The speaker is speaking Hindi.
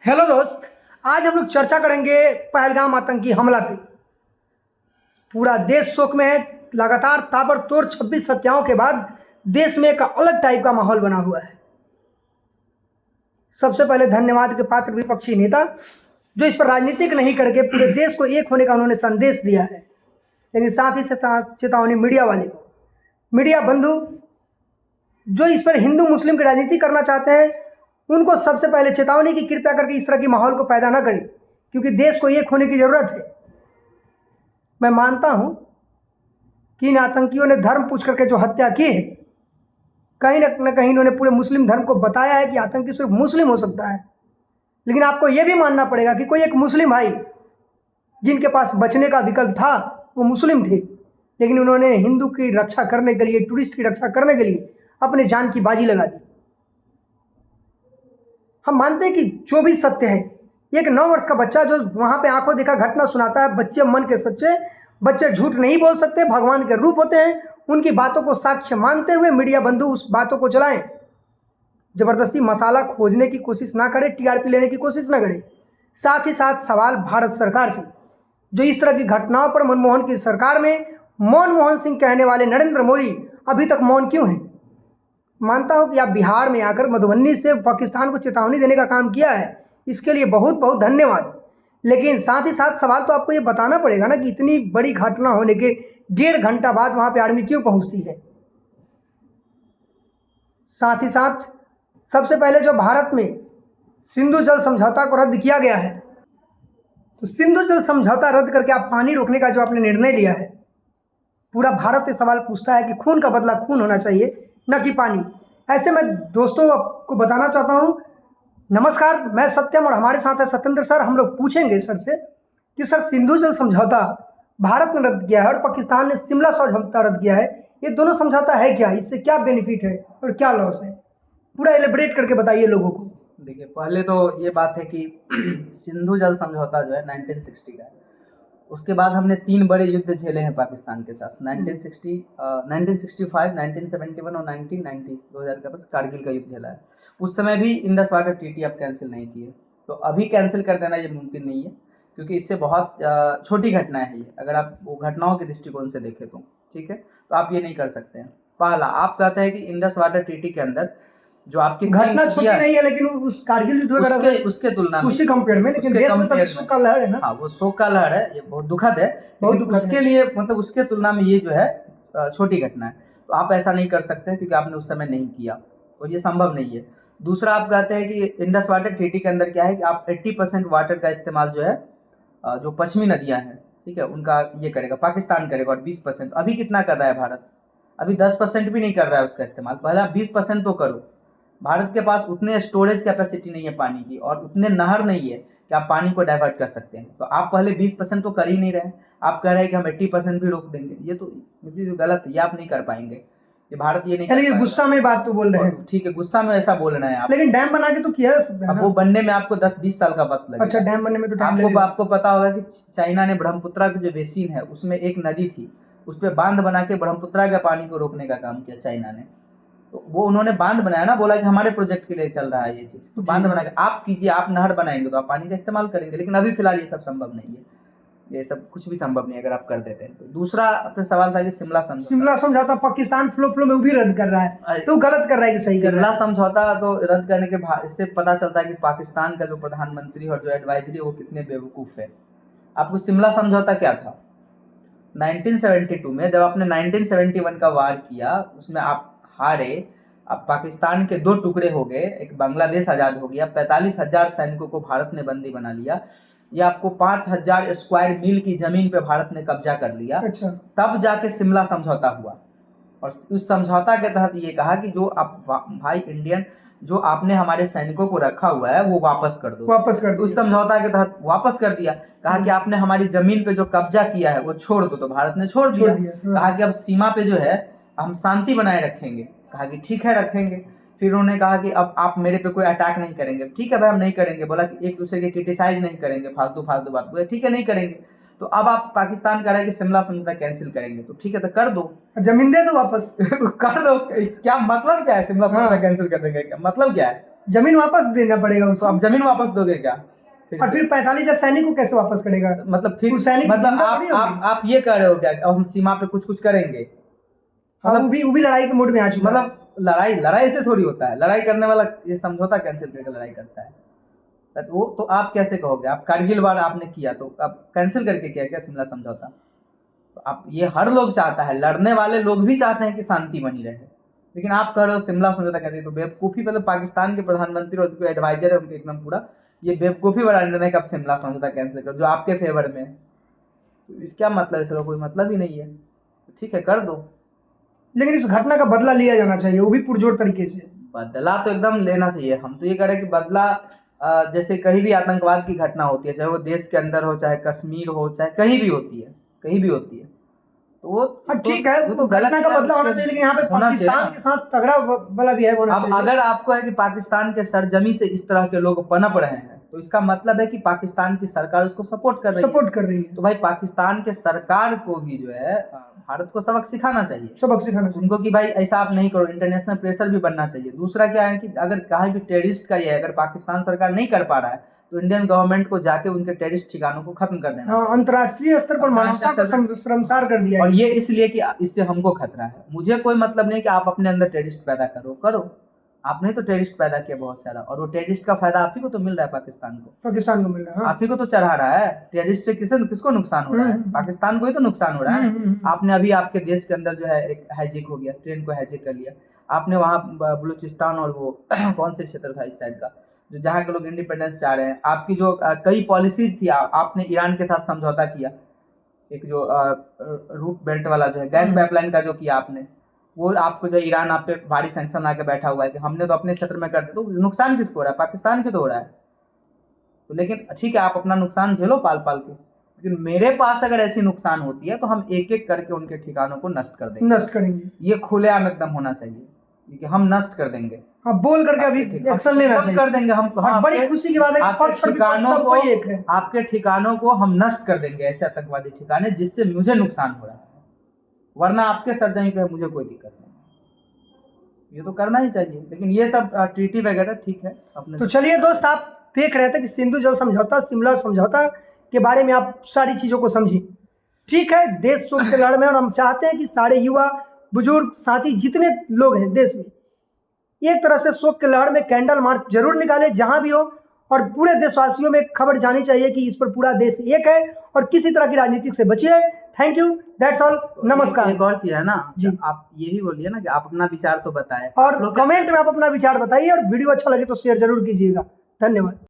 हेलो दोस्त, आज हम लोग चर्चा करेंगे पहलगाम आतंकी हमला पे। पूरा देश शोक में है। लगातार ताबड़तोड़ 26 हत्याओं के बाद देश में एक अलग टाइप का माहौल बना हुआ है। सबसे पहले धन्यवाद के पात्र विपक्षी नेता जो इस पर राजनीतिक नहीं करके पूरे देश को एक होने का उन्होंने संदेश दिया है। लेकिन साथ ही साथ चेतावनी मीडिया वाले को, मीडिया बंधु जो इस पर हिंदू मुस्लिम की राजनीति करना चाहते हैं, उनको सबसे पहले चेतावनी की कृपया करके इस तरह की माहौल को पैदा ना करें, क्योंकि देश को एक होने की ज़रूरत है। मैं मानता हूं कि इन आतंकियों ने धर्म पूछ करके जो हत्या की है, कहीं ना कहीं इन्होंने पूरे मुस्लिम धर्म को बताया है कि आतंकी सिर्फ मुस्लिम हो सकता है। लेकिन आपको यह भी मानना पड़ेगा कि कोई एक मुस्लिम भाई जिनके पास बचने का विकल्प था वो मुस्लिम थे, लेकिन उन्होंने हिंदू की रक्षा करने के लिए, टूरिस्ट की रक्षा करने के लिए अपने जान की बाजी लगा दी। हम मानते हैं कि जो भी सत्य है, एक 9 वर्ष का बच्चा जो वहाँ पे आंखों देखा घटना सुनाता है, बच्चे मन के सच्चे, बच्चे झूठ नहीं बोल सकते, भगवान के रूप होते हैं। उनकी बातों को साक्ष्य मानते हुए मीडिया बंधु उस बातों को चलाएं। जबरदस्ती मसाला खोजने की कोशिश ना करें, टीआरपी लेने की कोशिश ना करें। साथ ही साथ सवाल भारत सरकार से, जो इस तरह की घटनाओं पर मनमोहन की सरकार में मनमोहन सिंह कहने वाले नरेंद्र मोदी अभी तक मौन क्यों हैं। मानता हूं कि आप बिहार में आकर मधुबनी से पाकिस्तान को चेतावनी देने का काम किया है, इसके लिए बहुत बहुत धन्यवाद। लेकिन साथ ही साथ सवाल तो आपको ये बताना पड़ेगा ना कि इतनी बड़ी घटना होने के 1.5 घंटा बाद वहाँ पे आर्मी क्यों पहुँचती है। साथ ही साथ सबसे पहले जो भारत में सिंधु जल समझौता को रद्द किया गया है, तो सिंधु जल समझौता रद्द करके आप पानी रोकने का जो आपने निर्णय लिया है, पूरा भारत ये सवाल पूछता है कि खून का बदला खून होना चाहिए, न कि पानी। ऐसे में दोस्तों आपको बताना चाहता हूँ, नमस्कार, मैं सत्यम और हमारे साथ है सत्येंद्र सर। हम लोग पूछेंगे सर से कि सर, सिंधु जल समझौता भारत ने रद्द किया है और पाकिस्तान ने शिमला समझौता रद्द किया है, ये दोनों समझौता है क्या, इससे क्या बेनिफिट है और क्या लॉस है, पूरा एलिब्रेट करके बताइए लोगों को। देखिए, पहले तो ये बात है कि सिंधु जल समझौता जो है 1960 का है। उसके बाद हमने 3 बड़े युद्ध झेले हैं पाकिस्तान के साथ, 1960, 1965, 1971 और 1990, 2000 के पास कारगिल का युद्ध झेला है। उस समय भी इंडस वाटर ट्रीटी आप कैंसिल नहीं किए, तो अभी कैंसिल कर देना ये मुमकिन नहीं है, क्योंकि इससे बहुत छोटी घटनाएं हैं ये, अगर आप वो घटनाओं के दृष्टिकोण से देखें तो, ठीक है, तो आप ये नहीं कर सकते हैं। पहला, आप कहते हैं कि इंडस वाटर ट्रीटी के अंदर जो आपकी घटना छोटी नहीं है, लेकिन उस कारगिल युद्ध वगैरह उसके तुलना में, उसके कंपेयर में, लेकिन देश में तो शोक का लहर है ना। हाँ, वो शोक का लहर है, ये बहुत दुखद है, बहुत लेकिन दुखद उसके लिए मतलब उसके तुलना में ये जो है छोटी घटना है, तो आप ऐसा नहीं कर सकते क्योंकि आपने उस समय नहीं किया और ये संभव नहीं है। दूसरा, आप कहते हैं कि इंडस वाटर ट्रीटी के अंदर क्या है कि आप 80% वाटर का इस्तेमाल जो है जो पश्चिमी नदियाँ हैं, ठीक है, उनका ये करेगा, पाकिस्तान करेगा, और 20% अभी कितना कर रहा है भारत, अभी 10% भी नहीं कर रहा है उसका इस्तेमाल। पहले आप 20% तो करो। भारत के पास उतने स्टोरेज कैपेसिटी नहीं है पानी की, और उतने नहर नहीं है कि आप पानी को डाइवर्ट कर सकते हैं। तो आप पहले 20% तो कर ही नहीं रहे, आप कह रहे हैं कि हम 80% भी रोक देंगे, ये तो गलत है, ये आप नहीं कर पाएंगे, ये भारत ये नहीं कर पाएगा। गुस्सा में बात तो बोल रहे हैं, ठीक है, गुस्सा में ऐसा बोल रहे हैं आप, लेकिन डैम बना के तो किया है। अब वो बनने में आपको 10-20 साल का वक्त लगेगा। अच्छा, डैम बनने में तो टाइम लगेगा। आपको पता होगा कि चाइना ने ब्रह्मपुत्रा की जो बेसिन है, उसमें एक नदी थी, उस पर बांध बना के ब्रह्मपुत्रा के पानी को रोकने का काम किया चाइना ने। तो वो उन्होंने बांध बनाया ना, बोला कि हमारे प्रोजेक्ट के लिए चल रहा है ये चीज़, तो बांध बना के आप कीजिए, आप नहर बनाएंगे तो आप पानी का इस्तेमाल करेंगे, लेकिन अभी फिलहाल ये सब संभव नहीं है, ये सब कुछ भी संभव नहीं अगर आप कर देते हैं तो। दूसरा अपने सवाल था कि शिमला समझौता पाकिस्तान फ्लो में भी रद्द कर रहा है, तो गलत कर रहा है कि सही कर रहा है? शिमला समझौता तो रद्द करने के बाद इससे पता चलता है कि पाकिस्तान का जो प्रधानमंत्री और जो एडवाइजरी वो कितने बेवकूफ़ है। आपको शिमला समझौता क्या था 1972 में, जब आपने 1971 का वार किया, उसमें आप हारे, अब पाकिस्तान के 2 टुकड़े हो गए, एक बांग्लादेश आज़ाद हो गया, 45,000 सैनिकों को भारत ने बंदी बना लिया, या आपको 5,000 स्क्वायर मील की जमीन पे भारत ने कब्जा कर लिया। अच्छा। तब जाके शिमला समझौता हुआ, और उस समझौता के तहत ये कहा कि जो आप भाई इंडियन जो आपने हमारे सैनिकों को रखा हुआ है वो वापस कर दो, उस समझौता के तहत वापस कर दिया। कहा कि आपने हमारी जमीन पे जो कब्जा किया है वो छोड़ दो, तो भारत ने छोड़ दिया। कहा कि अब सीमा पे जो है हम शांति बनाए रखेंगे, कहा कि ठीक है रखेंगे। फिर उन्होंने कहा कि अब आप मेरे पे कोई अटैक नहीं करेंगे, ठीक है भाई हम नहीं करेंगे। बोला कि एक दूसरे के क्रिटिसाइज नहीं करेंगे, फालतू बात, बोले ठीक है नहीं करेंगे। तो अब आप पाकिस्तान कह रहा है कि शिमला समझौता कैंसिल करेंगे, तो ठीक है तो कर दो, जमीन दे दो वापस। कर दो। क्या मतलब क्या है शिमला समझौता कैंसिल करने का, क्या मतलब क्या है? जमीन वापस देना पड़ेगा तो उसको। आप जमीन वापस दोगे क्या? और फिर 45,000 सैनिक को कैसे वापस करेगा? मतलब फिर वो सैनिक मतलब जिंदा थोड़ी होगी। आप ये कह रहे हो क्या कि अब हम सीमा पे कुछ करेंगे? हाँ, वो भी लड़ाई के मूड में आ चुका है। मतलब लड़ाई से थोड़ी होता है। लड़ाई करने वाला ये समझौता कैंसिल करके लड़ाई करता है। वो तो आप कैसे कहोगे? आप कारगिल वार आपने किया तो आप कैंसिल करके किया क्या शिमला समझौता? तो आप ये हर लोग चाहता है, लड़ने वाले लोग भी चाहते हैं कि शांति बनी रहे, लेकिन आप कह रहे हो शिमला समझौता कहते हैं तो बेवकूफ़ी। मतलब पाकिस्तान के प्रधानमंत्री और जो एडवाइजर है उनके एकदम पूरा ये बेवकूफ़ी वाला निर्णय कि आप शिमला समझौता कैंसिल करो जो आपके फेवर में है। तो इसका मतलब इसका कोई मतलब ही नहीं है। ठीक है, कर दो, लेकिन इस घटना का बदला लिया जाना चाहिए, वो भी पुरजोर तरीके से। बदला तो एकदम लेना चाहिए। हम तो ये कह रहे हैं कि बदला जैसे कहीं भी आतंकवाद की घटना होती है, चाहे वो देश के अंदर हो, चाहे कश्मीर हो, चाहे कहीं भी होती है, तो वो हाँ ठीक है, वो तो गलत घटना का बदला होना चाहिए, लेकिन यहाँ पे होना चाहिए पाकिस्तान ना। के साथ तगड़ा वाला भी है होना अब चाहिए। अगर आपको है कि पाकिस्तान के सरजमी से इस तरह के लोग पनप रहे हैं तो इसका मतलब है कि पाकिस्तान की सरकार उसको सपोर्ट कर रही है। तो भाई पाकिस्तान के सरकार को भी जो है भारत को सबक सिखाना चाहिए उनको कि भाई ऐसा आप नहीं करो। इंटरनेशनल प्रेशर भी बनना चाहिए। दूसरा क्या है कि अगर कहीं भी टेररिस्ट का ये अगर पाकिस्तान सरकार नहीं कर पा रहा है तो इंडियन गवर्नमेंट को जाके उनके टेररिस्ट ठिकानों को खत्म कर देना चाहिए। अंतर्राष्ट्रीय स्तर पर मानवता को शर्मसार कर दिया है। और ये इसलिए कि इससे हमको खतरा है। मुझे कोई मतलब नहीं कि आप अपने अंदर टेररिस्ट पैदा करो। आपने तो टेररिस्ट पैदा किया बहुत सारा, और वो टेररिस्ट का फायदा आप ही को तो मिल रहा है, पाकिस्तान को मिल रहा है। आप ही को तो चढ़ा रहा है। टेररिस्ट से किसको नुकसान हो रहा है? पाकिस्तान को ही तो नुकसान हो रहा है। आपने अभी आपके देश के अंदर जो है एक हाईजैक हो गया, ट्रेन को हाईजैक कर लिया आपने। वहाँ बलूचिस्तान और वो कौन से क्षेत्र था इस साइड का, जो जहाँ के लोग इंडिपेंडेंस चाह रहे हैं, आपकी जो कई पॉलिसीज थी, आपने ईरान के साथ समझौता किया, एक जो रूट बेल्ट वाला जो है गैस पाइपलाइन का जो किया आपने, वो आपको जो ईरान आप पे भारी सैंक्शन ला के बैठा हुआ है कि हमने तो अपने क्षेत्र में कर दिया। तो नुकसान किसको हो रहा है? पाकिस्तान के तो हो रहा है। तो लेकिन ठीक है, आप अपना नुकसान झेलो पाल के, लेकिन मेरे पास अगर ऐसी नुकसान होती है तो हम एक एक करके उनके ठिकानों को नष्ट करेंगे। ये खुलेआम एकदम होना चाहिए कि हम नष्ट कर देंगे। हाँ, बोल करके अभी एक्शन लेना चाहिए। कर देंगे हम। बड़ी खुशी की बात है आपके ठिकानों को हम नष्ट कर देंगे, ऐसे आतंकवादी ठिकाने जिससे मुझे नुकसान हो रहा है। वरना आपके सरजमी पे मुझे कोई दिक्कत नहीं। ये तो करना ही चाहिए, लेकिन ये सब ट्रीटी वगैरह ठीक है अपने। तो चलिए दोस्त, आप देख रहे थे कि सिंधु जल समझौता, शिमला समझौता के बारे में आप सारी चीज़ों को समझिए। ठीक है, देश शोक के लड़ में, और हम चाहते हैं कि सारे युवा, बुजुर्ग, साथी जितने लोग हैं देश में, एक तरह से शोक के लहर में कैंडल मार्च जरूर निकाले जहां भी हो, और पूरे देशवासियों में खबर जानी चाहिए कि इस पर पूरा देश एक है, और किसी तरह की राजनीति से बचिए। थैंक यू, दैट्स ऑल, नमस्कार। एक और चीज है ना जी, आप ये भी बोलिए ना कि आप अपना विचार तो बताएं, और कमेंट में आप अपना विचार बताइए, और वीडियो अच्छा लगे तो शेयर जरूर कीजिएगा। धन्यवाद।